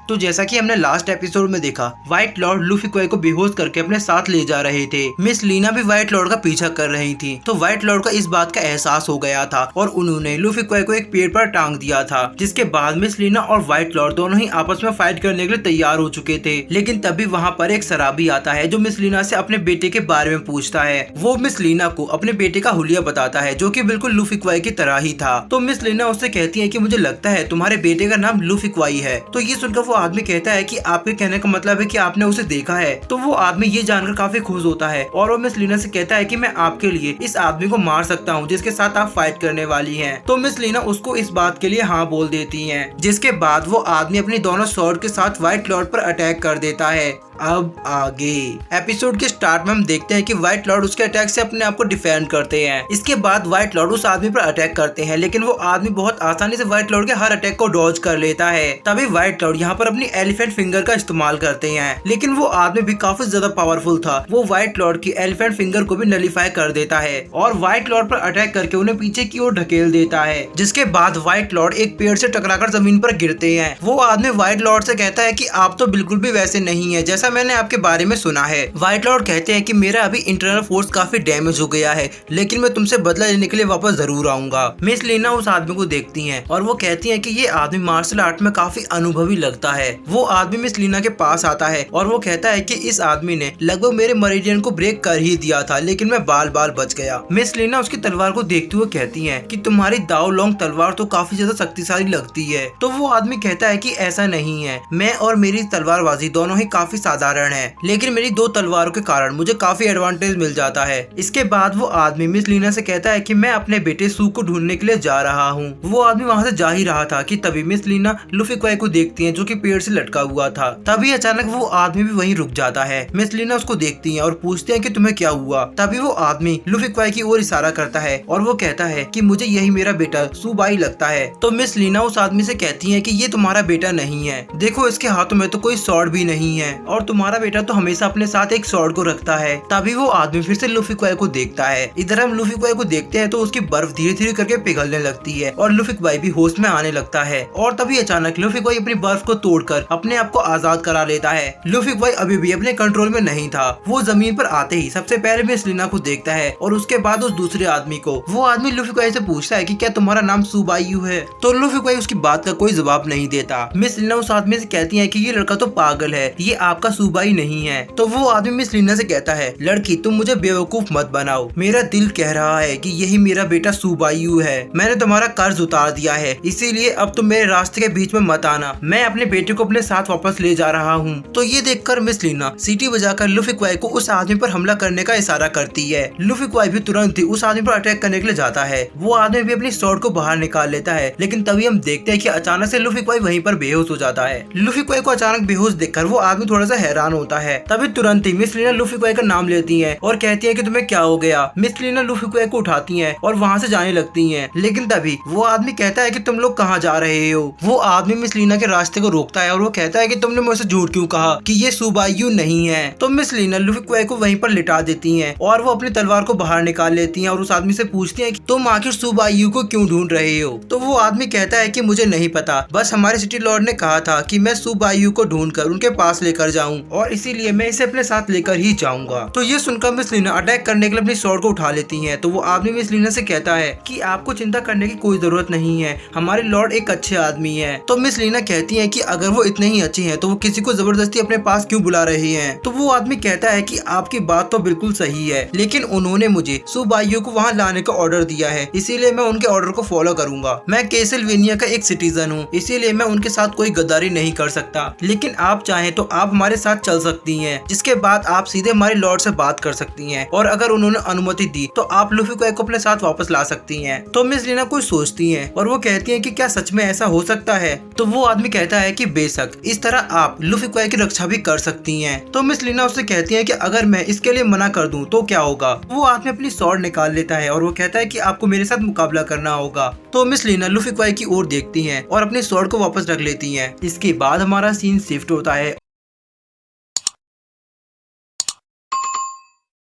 तो जैसा कि हमने लास्ट एपिसोड में देखा, व्हाइट लॉर्ड लूफी क्वाई को बेहोश करके अपने साथ ले जा रहे थे। मिस लीना भी व्हाइट लॉर्ड का पीछा कर रही थी। तो व्हाइट लॉर्ड का इस बात का एहसास हो गया था और उन्होंने लूफी क्वाई को एक पेड़ पर टांग दिया था। जिसके बाद मिस लीना और व्हाइट लॉर्ड दोनों ही आपस में फाइट करने के लिए तैयार हो चुके थे। लेकिन तभी वहाँ पर एक शराबी आता है जो मिस लीना से अपने बेटे के बारे में पूछता है। वो मिस लीना को अपने बेटे का हुलिया बताता है जो कि बिल्कुल लूफी क्वाई की तरह ही था। तो मिस लीना उससे कहती है कि मुझे लगता है तुम्हारे बेटे का नाम लूफी क्वाई है। तो ये सुनकर वो आदमी कहता है कि आपके कहने का मतलब है कि आपने उसे देखा है। तो वो आदमी ये जानकर काफी खुश होता है और वो मिस लीना से कहता है कि मैं आपके लिए इस आदमी को मार सकता हूँ जिसके साथ आप फाइट करने वाली हैं। तो मिस लीना उसको इस बात के लिए हाँ बोल देती हैं। जिसके बाद वो आदमी अपनी दोनों स्वॉर्ड के साथ व्हाइट लॉर्ड पर अटैक कर देता है। अब आगे एपिसोड के स्टार्ट में हम देखते हैं कि व्हाइट लॉर्ड उसके अटैक से अपने आप को डिफेंड करते हैं। इसके बाद व्हाइट लॉर्ड उस आदमी पर अटैक करते हैं, लेकिन वो आदमी बहुत आसानी से व्हाइट लॉर्ड के हर अटैक को डॉज कर लेता है। तभी व्हाइट लॉर्ड यहाँ पर अपनी एलिफेंट फिंगर का इस्तेमाल करते हैं, लेकिन वो आदमी भी काफी ज्यादा पावरफुल था। वो व्हाइट लॉर्ड की एलिफेंट फिंगर को भी नलीफाई कर देता है और व्हाइट लॉर्ड पर अटैक करके उन्हें पीछे की ओर ढकेल देता है। जिसके बाद व्हाइट लॉर्ड एक पेड़ से टकराकर जमीन पर गिरते हैं। वो आदमी व्हाइट लॉर्ड से कहता है कि आप तो बिल्कुल भी वैसे नहीं है जैसा मैंने आपके बारे में सुना है। व्हाइट लॉर्ड कहते हैं कि मेरा अभी इंटरनल फोर्स काफी डैमेज हो गया है, लेकिन मैं तुमसे बदला लेने के लिए वापस जरूर आऊंगा। मिस लीना उस आदमी को देखती हैं और वो कहती हैं कि ये आदमी मार्शल आर्ट में काफी अनुभवी लगता है। वो आदमी मिस लीना के पास आता है और वो कहता है कि इस आदमी ने लगभग मेरे मरीडियन को ब्रेक कर ही दिया था, लेकिन मैं बाल बाल बच गया। मिस लीना उसकी तलवार को देखते हुए कहती है कि तुम्हारी दाव लॉन्ग तलवार तो काफी ज्यादा शक्तिशाली लगती है। तो वो आदमी कहता है कि ऐसा नहीं है, मैं और मेरी तलवारबाजी दोनों ही काफी साधारण है, लेकिन मेरी दो तलवारों के कारण मुझे काफी एडवांटेज मिल जाता है। इसके बाद वो आदमी मिस लीना से कहता है कि मैं अपने बेटे सू को ढूंढने के लिए जा रहा हूँ। वो आदमी वहाँ से जा ही रहा था कि तभी मिस लीना लूफी क्वाई को देखती है जो कि पेड़ से लटका हुआ था। तभी अचानक वो आदमी भी वहीं रुक जाता है। मिस लीना उसको देखती है और पूछते हैं कि तुम्हें क्या हुआ। तभी वो आदमी लूफी क्वाई की ओर इशारा करता है और वो कहता है कि मुझे यही मेरा बेटा सूबाई लगता है। तो मिस लीना उस आदमी से कहती है कि ये तुम्हारा बेटा नहीं है, देखो इसके हाथों में तो कोई स्वॉर्ड भी नहीं है और तुम्हारा बेटा तो हमेशा अपने साथ एक स्वॉर्ड को रखता है। तभी वो आदमी फिर से लूफी क्वाई को देखता है। इधर हम लूफी क्वाई को देखते हैं तो उसकी बर्फ धीरे धीरे करके पिघलने लगती है और लूफी क्वाई भी होश में आने लगता है। और तभी अचानक लूफी क्वाई अपनी बर्फ को तोड़कर अपने आप को आजाद करा लेता है। लूफी क्वाई अभी भी अपने कंट्रोल में नहीं था। वो जमीन पर आते ही सबसे पहले मिस लीना को देखता है और उसके बाद उस दूसरे आदमी को। वो आदमी लूफी क्वाई से पूछता है कि क्या तुम्हारा नाम सुबायू है। तो लूफी क्वाई उसकी बात का कोई जवाब नहीं देता। मिस लीना उस आदमी से कहती है कि ये लड़का तो पागल है, ये आपका सुबाई नहीं है। तो वो आदमी मिस लीना से कहता है, लड़की तुम मुझे बेवकूफ मत बनाओ, मेरा दिल कह रहा है कि यही मेरा बेटा सुबायू है। मैंने तुम्हारा कर्ज उतार दिया है, इसीलिए अब तुम मेरे रास्ते के बीच में मत आना। मैं अपने बेटे को अपने साथ वापस ले जा रहा हूँ। तो ये देखकर मिस लीना सीटी बजाकर लूफी क्वाई को उस आदमी पर हमला करने का इशारा करती है। लूफी क्वाई भी तुरंत ही उस आदमी पर अटैक करने के लिए जाता है। वो आदमी भी अपनी स्वॉर्ड को बाहर निकाल लेता है, लेकिन तभी हम देखते हैं कि अचानक से लूफी क्वाई वहीं पर बेहोश हो जाता है। लूफी क्वाई को अचानक बेहोश देखकर वो आदमी थोड़ा सा हैरान होता है। तभी तुरंत ही मिस लीना लूफी क्वाई का नाम लेती है और कहती है कि तुम्हें क्या हो गया। मिस लीना लूफी क्वाई को उठाती है और वहाँ से जाने लगती है, लेकिन तभी वो आदमी कहता है कि तुम लोग कहाँ जा रहे हो। वो आदमी मिस लीना के रास्ते को रोकता है और वो कहता है कि तुमने मुझसे झूठ क्यों कहा कि ये सुबायू नहीं है। तो मिस लीना लूफी क्वाई को वहीं पर लिटा देती है और वो अपनी तलवार को बाहर निकाल लेती है और उस आदमी से पूछती है कि तुम आखिर सुबायू को क्यों ढूंढ रहे हो। तो वो आदमी कहता है कि मुझे नहीं पता, बस हमारे सिटी लॉर्ड ने कहा था कि मैं सुबायू को ढूंढकर उनके पास लेकर जाऊं और इसीलिए मैं इसे अपने साथ लेकर ही जाऊंगा। तो ये सुनकर मिस लीना अटैक करने के लिए अपनी स्वॉर्ड को उठा लेती हैं। तो वो आदमी मिस लीना से कहता है कि आपको चिंता करने की कोई जरूरत नहीं है, हमारे लॉर्ड एक अच्छे आदमी हैं। तो मिस लीना कहती है कि अगर वो इतने ही अच्छे हैं तो वो किसी को जबरदस्ती अपने पास क्यों बुला रहे हैं। तो वो आदमी कहता है कि आपकी बात तो बिल्कुल सही है, लेकिन उन्होंने मुझे सुबायू को वहाँ लाने का ऑर्डर दिया है, इसीलिए मैं उनके ऑर्डर को फॉलो करूंगा। मैं कैसलवेनिया का एक सिटीजन हूँ, इसीलिए मैं उनके साथ कोई गद्दारी नहीं कर सकता, लेकिन आप चाहें तो आप हमारे साथ चल सकती हैं, जिसके बाद आप सीधे हमारे लॉर्ड से बात कर सकती हैं और अगर उन्होंने अनुमति दी तो आप लूफी क्वाई को अपने साथ वापस ला सकती हैं। तो मिस लीना कुछ सोचती हैं और वो कहती हैं कि क्या सच में ऐसा हो सकता है। तो वो आदमी कहता है कि बेशक, इस तरह आप लूफी क्वाई की रक्षा भी कर सकती हैं। तो मिस लीना उससे कहती है कि अगर मैं इसके लिए मना कर दूं तो क्या होगा। वो आदमी अपनी स्वॉर्ड निकाल लेता है और वो कहता है कि आपको मेरे साथ मुकाबला करना होगा। तो मिस लीना लूफी क्वाई की ओर देखती हैं और अपनी स्वॉर्ड को वापस रख लेती हैं। इसके बाद हमारा सीन शिफ्ट होता है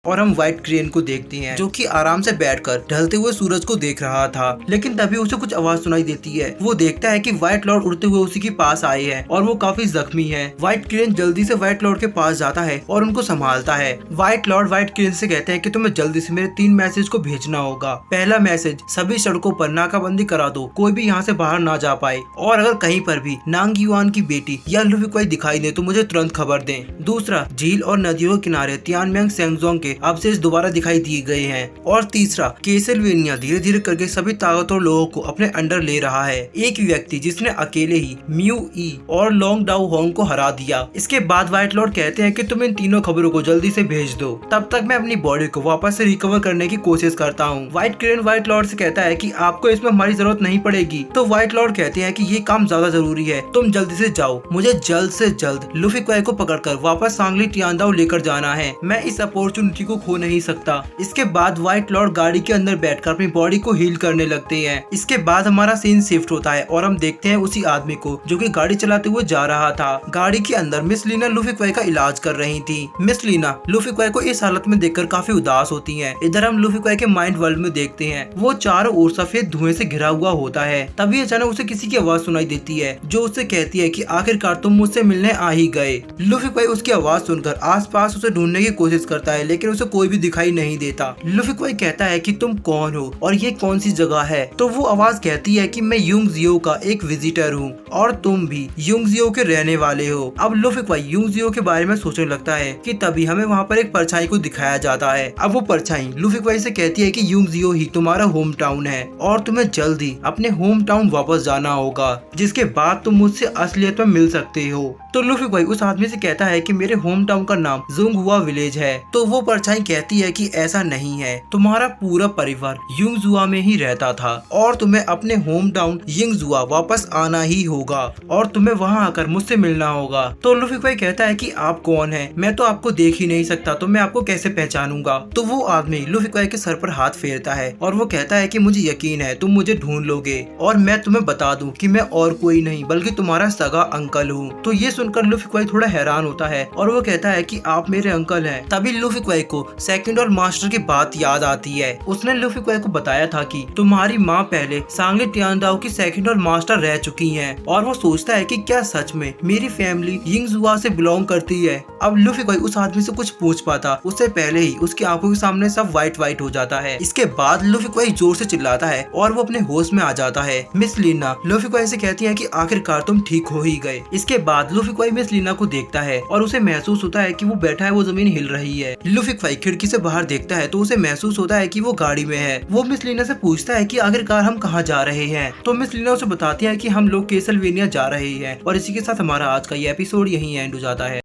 और हम व्हाइट क्रेन को देखते हैं जो कि आराम से बैठकर ढलते हुए सूरज को देख रहा था। लेकिन तभी उसे कुछ आवाज सुनाई देती है। वो देखता है कि व्हाइट लॉर्ड उड़ते हुए उसी के पास आए हैं और वो काफी जख्मी है। व्हाइट क्रेन जल्दी से व्हाइट लॉर्ड के पास जाता है और उनको संभालता है। व्हाइट लॉर्ड व्हाइट क्रेन से कहते हैं कि तुम्हें जल्दी से मेरे 3 मैसेज को भेजना होगा। पहला मैसेज, सभी सड़कों पर नाकाबंदी करा दो, कोई भी यहाँ से बाहर ना जा पाए, और अगर कहीं पर भी नांग युआन की बेटी या लुफी क्वाई दिखाई दे तो मुझे तुरंत खबर दें। दूसरा, झील और नदियों के किनारे तियानमेंग सेंगजोंग के अवशेष दोबारा दिखाई दिए गए हैं। और तीसरा, कैसलवेनिया धीरे धीरे करके सभी ताकतवर लोगों को अपने अंडर ले रहा है। एक व्यक्ति जिसने अकेले ही म्यू ई और लोंग डाउ होंग को हरा दिया। इसके बाद व्हाइट लॉर्ड कहते हैं कि तुम इन तीनों खबरों को जल्दी से भेज दो, तब तक मैं अपनी बॉडी को वापस से रिकवर करने की कोशिश करता हूँ। व्हाइट क्रेन व्हाइट लॉर्ड से कहता है कि आपको इसमें हमारी जरूरत नहीं पड़ेगी। तो व्हाइट लॉर्ड कहते हैं कि ये काम ज्यादा जरूरी है, तुम जल्दी से जाओ, मुझे जल्द से जल्द लुफी क्वाई को पकड़कर वापस सांगली तियानदाओ लेकर जाना है, मैं इस अपॉर्चुनिटी को खो नहीं सकता। इसके बाद व्हाइट लॉर्ड गाड़ी के अंदर बैठकर अपनी बॉडी को हील करने लगते हैं। इसके बाद हमारा सीन शिफ्ट होता है और हम देखते हैं उसी आदमी को जो कि गाड़ी चलाते हुए जा रहा था। गाड़ी के अंदर मिस लीना लुफी क्वाई का इलाज कर रही थी। मिस लीना लुफी क्वाई को इस हालत में देखकर काफी उदास होती हैं। इधर हम लुफी क्वाई के माइंड वर्ल्ड में देखते हैं, वो चारों ओर सफेद धुएं से घिरा हुआ होता है। तभी अचानक उसे किसी की आवाज सुनाई देती है जो उससे कहती है कि आखिरकार तुम मुझसे मिलने आ ही गए। लुफी क्वाई उसकी आवाज सुनकर आसपास उसे ढूंढने की कोशिश करता है, लेकिन उसे कोई भी दिखाई नहीं देता। लुफी क्वाई कहता है कि तुम कौन हो और ये कौन सी जगह है। तो वो आवाज कहती है कि मैं युंगजियो का एक विजिटर हूँ और तुम भी युंगजियो के रहने वाले हो। अब लुफी क्वाई युंगजियो के बारे में सोचने लगता है कि तभी हमें वहाँ पर एक परछाई को दिखाया जाता है। अब वो परछाई लुफी क्वाई से कहती है कि युंगजियो ही तुम्हारा होम टाउन है और तुम्हें जल्दी अपने होम टाउन वापस जाना होगा, जिसके बाद तुम मुझसे असलियत में मिल सकते हो। तो लुफी क्वाई उस आदमी से कहता है कि मेरे होम टाउन का नाम जुंगहुआ विलेज है। तो वो परछाई कहती है कि ऐसा नहीं है, तुम्हारा पूरा परिवार युंगजुआ में ही रहता था और तुम्हें अपने होम टाउन यिंगजुआ वापस आना ही होगा और तुम्हें वहाँ आकर मुझसे मिलना होगा। तो लुफी क्वाई कहता है कि आप कौन हैं? मैं तो आपको देख ही नहीं सकता, तो मैं आपको कैसे पहचानूंगा? तो वो आदमी लुफी क्वाई के सर पर हाथ फेरता है और वो कहता है कि मुझे यकीन है तुम मुझे ढूंढ लोगे और मैं तुम्हें बता दूं कि मैं और कोई नहीं बल्कि तुम्हारा सगा अंकल हूँ। तो ये सुनकर लुफी क्वाई थोड़ा हैरान होता है और वो कहता है कि आप मेरे अंकल हैं। तभी लुफी क्वाई को सेकंड और मास्टर की बात याद आती है। उसने लुफी क्वाई को बताया था कि तुम्हारी माँ पहले सांगली तियानदाओ की सेकंड और मास्टर रह चुकी हैं और वो सोचता है कि क्या सच में मेरी फैमिली यिंगजुआ से बिलोंग करती है। अब लुफी क्वाई उस आदमी से कुछ पूछ पाता उससे पहले ही उसकी आंखों के सामने सब व्हाइट व्हाइट हो जाता है। इसके बाद लुफी क्वाई जोर से चिल्लाता है और वो अपने होश में आ जाता है। मिस लीना लुफी क्वाई से कहती है कि आखिरकार तुम ठीक हो ही गए। इसके बाद लुफी क्वाई मिस लीना को देखता है और उसे महसूस होता है कि वो बैठा है, वो जमीन हिल रही है। लुफी क्वाई खिड़की से बाहर देखता है तो उसे महसूस होता है कि वो गाड़ी में है। वो मिस लीना से पूछता है कि आखिरकार हम कहाँ जा रहे हैं। तो मिस लीना उसे बताती है कि हम लोग कैसलवेनिया जा रहे हैं। और इसी के साथ हमारा आज का ये एपिसोड यहीं एंड हो जाता है।